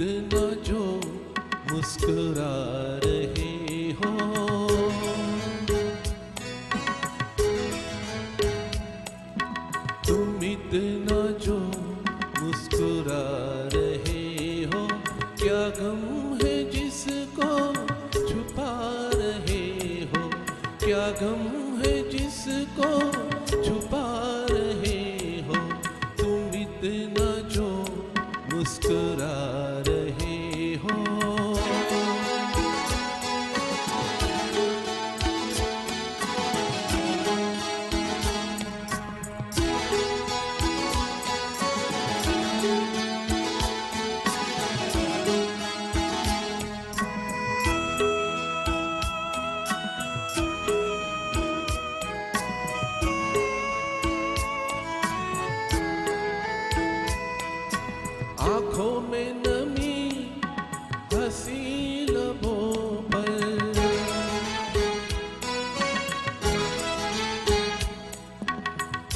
इतना जो मुस्कुरा रहे हो, तुम इतना जो मुस्कुरा रहे हो, क्या गम है जिसको छुपा रहे हो, क्या गम है जिसको छुपा रहे हो, तुम इतना जो मुस्कुरा रहे हो। आँखों में नमी हंसी लबों पर,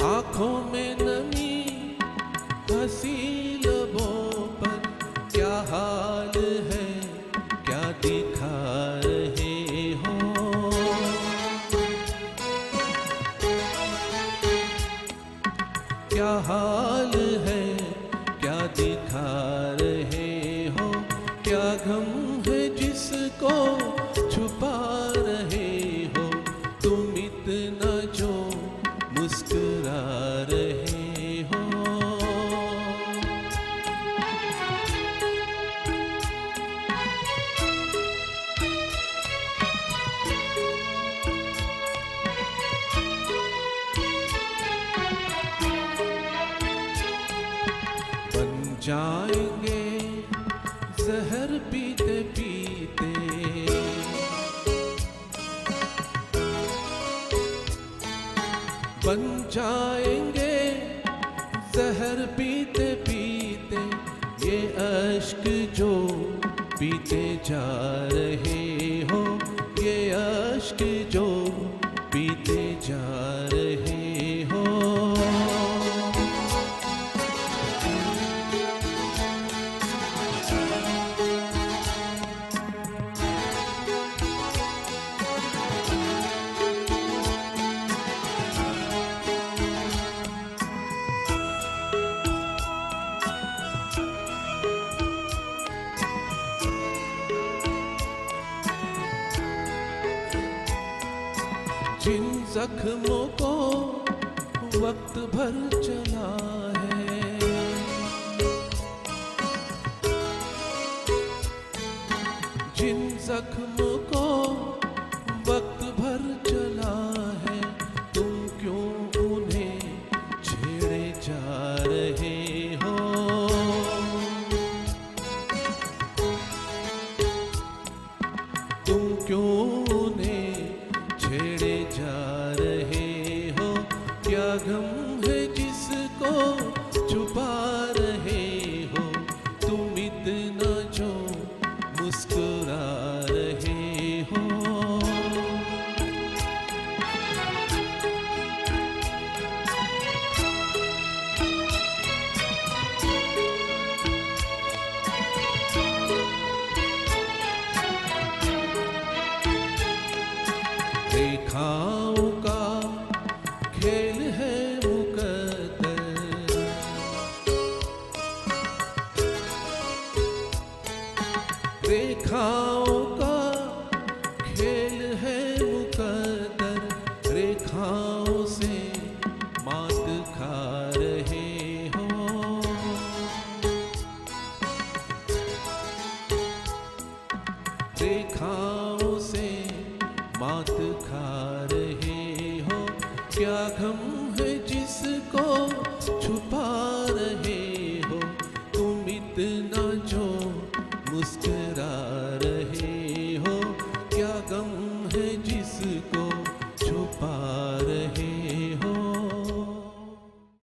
आँखों में नमी हंसी लबों पर, क्या हाल है क्या दिखा रहे हो, क्या हाल है क्या दिखा रहे हो, क्या गम है जिसको छुपा रहे हो, तुम इतना जो मुस्कुरा रहे हो। बन जाएंगे जहर पीते पीते, बन जाएंगे जहर पीते पीते, ये अश्क जो पीते जा रहे हो, ये अश्क जो पीते जा रहे हो। जिन जख्मों को वक्त भर चला है, जिन जख्मों को वक्त भर चला है, तुम क्यों उन्हें छेड़े जा रहे हो, तुम क्यों उन्हें छेड़े जा रहे हो, क्या गम है जिसको छुपा रहे हो, तुम इतना जो मुस्कुरा रहे हो। रेखाओं का खेल है मुकद्दर, रेखाओं का खेल है मुकद्दर, रेखाओं से मात खा रहे हो, रेखाओं से मात खा रहे हो, क्या गम है जिसको छुपा